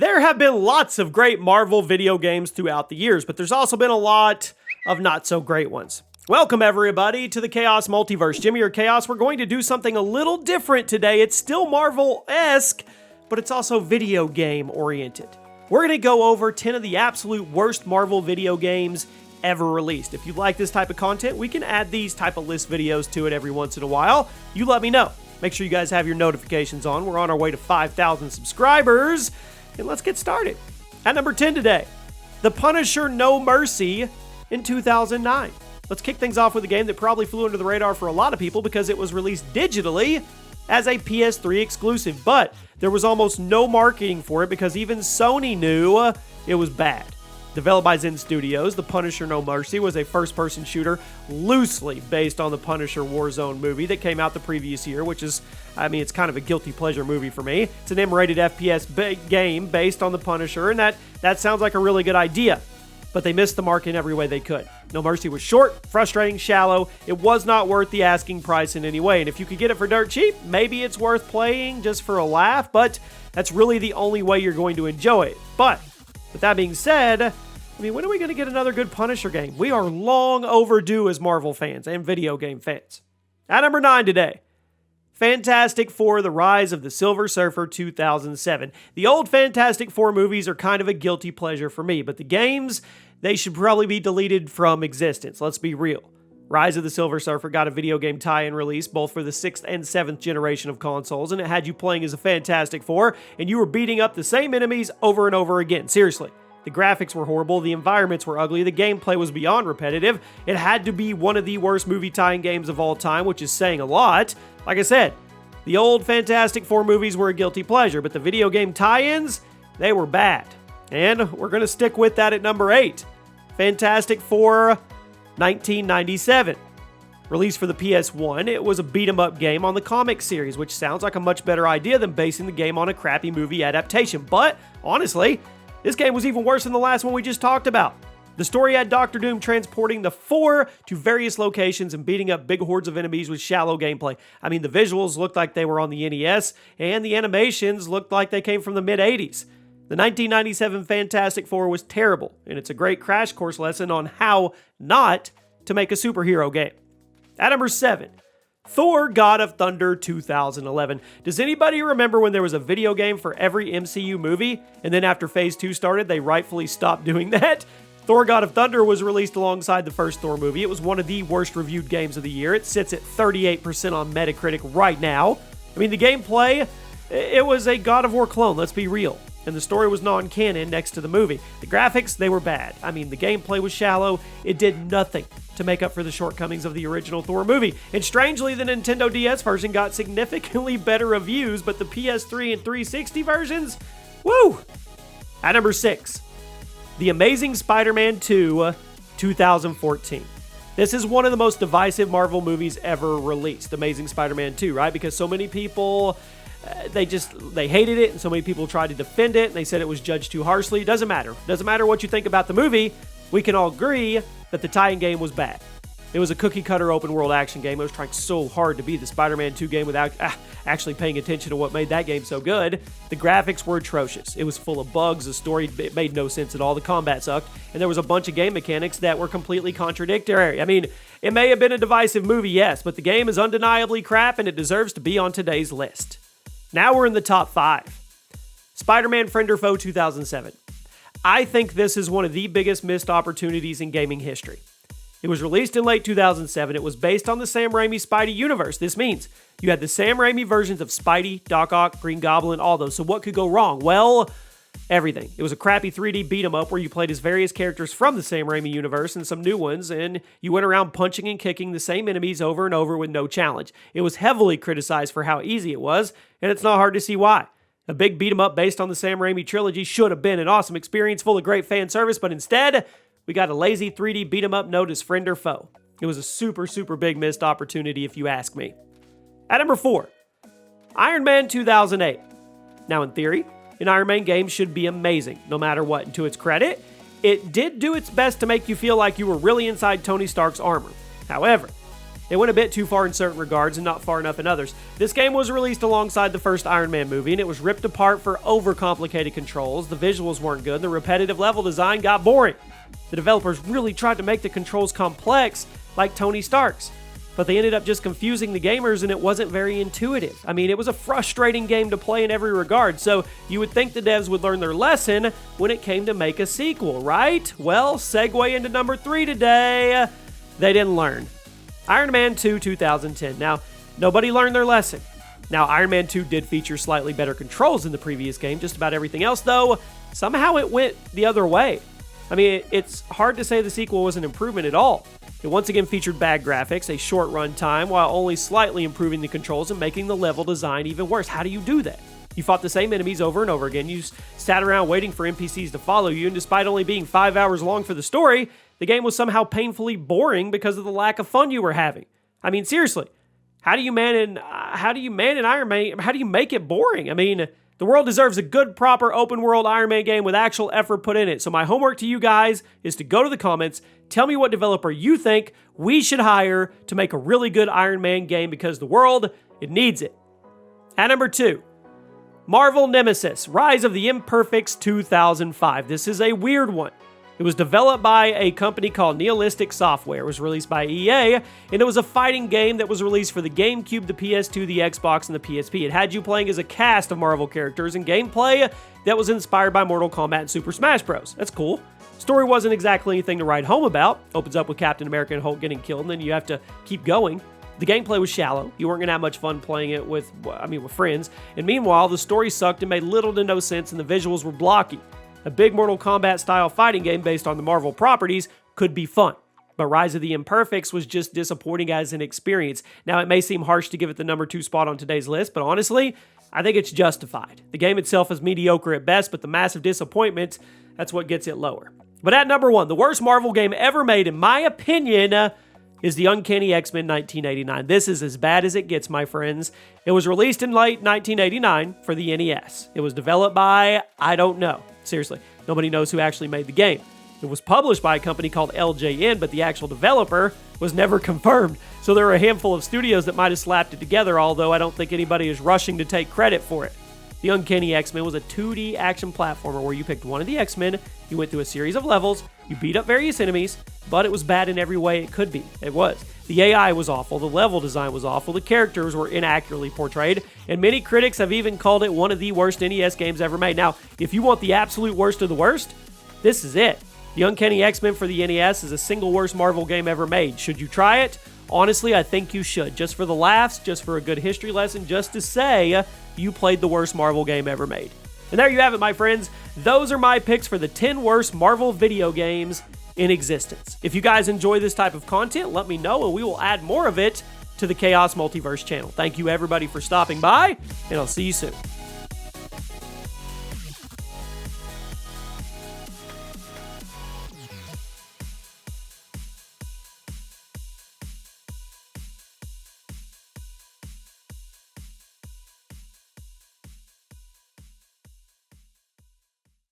There have been lots of great Marvel video games throughout the years, but there's also been a lot of not so great ones. Welcome everybody to the Chaos Multiverse. Jimmy or Chaos, we're going to do something a little different today. It's still Marvel-esque, but it's also video game oriented. We're going to go over 10 of the absolute worst Marvel video games ever released. If you like this type of content, we can add these type of list videos to it every once in a while. You let me know. Make sure you guys have your notifications on. We're on our way to 5,000 subscribers. And let's get started. At number 10 today, The Punisher No Mercy in 2009. Let's kick things off with a game that probably flew under the radar for a lot of people because it was released digitally as a PS3 exclusive, but there was almost no marketing for it because even Sony knew it was bad. Developed by Zen Studios, The Punisher No Mercy was a first-person shooter loosely based on the Punisher Warzone movie that came out the previous year, which is, it's kind of a guilty pleasure movie for me. It's an M-rated FPS game based on the Punisher, and that sounds like a really good idea. But they missed the mark in every way they could. No Mercy was short, frustrating, shallow. It was not worth the asking price in any way. And if you could get it for dirt cheap, maybe it's worth playing just for a laugh, but that's really the only way you're going to enjoy it. But with that being said, when are we going to get another good Punisher game? We are long overdue as Marvel fans and video game fans. At number 9 today, Fantastic Four: The Rise of the Silver Surfer 2007. The old Fantastic Four movies are kind of a guilty pleasure for me, but the games, they should probably be deleted from existence. Let's be real. Rise of the Silver Surfer got a video game tie-in release both for the 6th and 7th generation of consoles, and it had you playing as a Fantastic Four, and you were beating up the same enemies over and over again. Seriously. The graphics were horrible, the environments were ugly, the gameplay was beyond repetitive. It had to be one of the worst movie tie-in games of all time, which is saying a lot. Like I said, the old Fantastic Four movies were a guilty pleasure, but the video game tie-ins, they were bad. And we're going to stick with that at number 8. Fantastic Four 1997. Released for the PS1, it was a beat-em-up game on the comic series, which sounds like a much better idea than basing the game on a crappy movie adaptation. But, honestly, this game was even worse than the last one we just talked about. The story had Doctor Doom transporting the Four to various locations and beating up big hordes of enemies with shallow gameplay. The visuals looked like they were on the NES, and the animations looked like they came from the mid-80s. The 1997 Fantastic Four was terrible, and it's a great crash course lesson on how not to make a superhero game. At number 7, Thor God of Thunder 2011. Does anybody remember when there was a video game for every MCU movie, and then after Phase 2 started, they rightfully stopped doing that? Thor God of Thunder was released alongside the first Thor movie. It was one of the worst reviewed games of the year. It sits at 38% on Metacritic right now. The gameplay, it was a God of War clone, let's be real. And the story was non-canon next to the movie. The graphics, they were bad. The gameplay was shallow. It did nothing to make up for the shortcomings of the original Thor movie. And strangely, the Nintendo DS version got significantly better reviews, but the PS3 and 360 versions, woo! At number 6, The Amazing Spider-Man 2 2014. This is one of the most divisive Marvel movies ever released, Amazing Spider-Man 2, right? Because so many people, they hated it, and so many people tried to defend it, and they said it was judged too harshly. It doesn't matter. It doesn't matter what you think about the movie. We can all agree that the tie-in game was bad. It was a cookie-cutter open-world action game. It was trying so hard to be the Spider-Man 2 game without actually paying attention to what made that game so good. The graphics were atrocious. It was full of bugs. The story, it made no sense at all. The combat sucked. And there was a bunch of game mechanics that were completely contradictory. It may have been a divisive movie, yes, but the game is undeniably crap, and it deserves to be on today's list. Now we're in the top 5. Spider-Man Friend or Foe 2007. I think this is one of the biggest missed opportunities in gaming history. It was released in late 2007. It was based on the Sam Raimi Spidey universe. This means you had the Sam Raimi versions of Spidey, Doc Ock, Green Goblin, all those. So what could go wrong? Well, everything. It was a crappy 3D beat-em-up where you played as various characters from the Sam Raimi universe and some new ones, and you went around punching and kicking the same enemies over and over with no challenge. It was heavily criticized for how easy it was, and it's not hard to see why. A big beat-em-up based on the Sam Raimi trilogy should have been an awesome experience full of great fan service, but instead, we got a lazy 3D beat-em-up known as Friend or Foe. It was a super, super big missed opportunity if you ask me. At number 4, Iron Man 2008. Now in theory, an Iron Man game should be amazing, no matter what, and to its credit, it did do its best to make you feel like you were really inside Tony Stark's armor. However, They went a bit too far in certain regards and not far enough in others. This game was released alongside the first Iron Man movie, and it was ripped apart for overcomplicated controls. The visuals weren't good, and the repetitive level design got boring. The developers really tried to make the controls complex, like Tony Stark's, but they ended up just confusing the gamers, and it wasn't very intuitive. I mean, it was a frustrating game to play in every regard, so you would think the devs would learn their lesson when it came to make a sequel, right? Well, segue into number 3 today. They didn't learn. Iron Man 2 2010. Now, nobody learned their lesson. Now, Iron Man 2 did feature slightly better controls than the previous game. Just about everything else, though, somehow it went the other way. I mean, it's hard to say the sequel was an improvement at all. It once again featured bad graphics, a short run time, while only slightly improving the controls and making the level design even worse. How do you do that? You fought the same enemies over and over again. You sat around waiting for NPCs to follow you, and despite only being 5 hours long for the story, the game was somehow painfully boring because of the lack of fun you were having. I mean, seriously, how do you make it boring? I mean, the world deserves a good, proper, open-world Iron Man game with actual effort put in it. So my homework to you guys is to go to the comments, tell me what developer you think we should hire to make a really good Iron Man game, because the world, it needs it. At number 2, Marvel NEMESIS, Rise of the Imperfects 2005. This is a weird one. It was developed by a company called Nihilistic Software. It was released by EA, and it was a fighting game that was released for the GameCube, the PS2, the Xbox, and the PSP. It had you playing as a cast of Marvel characters and gameplay that was inspired by Mortal Kombat and Super Smash Bros. That's cool. Story wasn't exactly anything to write home about. Opens up with Captain America and Hulk getting killed, and then you have to keep going. The gameplay was shallow. You weren't going to have much fun playing it with friends. And meanwhile, the story sucked and made little to no sense, and the visuals were blocky. A big Mortal Kombat-style fighting game based on the Marvel properties could be fun, but Rise of the Imperfects was just disappointing as an experience. Now, it may seem harsh to give it the number 2 spot on today's list, but honestly, I think it's justified. The game itself is mediocre at best, but the massive disappointment, that's what gets it lower. But at number 1, the worst Marvel game ever made, in my opinion, is the Uncanny X-Men 1989. This is as bad as it gets, my friends. It was released in late 1989 for the NES. It was developed by, I don't know. Seriously, nobody knows who actually made the game. It was published by a company called LJN, but the actual developer was never confirmed. So there are a handful of studios that might have slapped it together, although I don't think anybody is rushing to take credit for it. The Uncanny X-Men was a 2D action platformer where you picked one of the X-Men, you went through a series of levels, you beat up various enemies, but it was bad in every way it could be. It was. The AI was awful, the level design was awful, the characters were inaccurately portrayed, and many critics have even called it one of the worst NES games ever made. Now, if you want the absolute worst of the worst, this is it. The Uncanny X-Men for the NES is the single worst Marvel game ever made. Should you try it? Honestly, I think you should. Just for the laughs, just for a good history lesson, just to say you played the worst Marvel game ever made. And there you have it, my friends. Those are my picks for the 10 worst Marvel video games in existence. If you guys enjoy this type of content, let me know and we will add more of it to the Chaos Multiverse channel. Thank you everybody for stopping by, and I'll see you soon.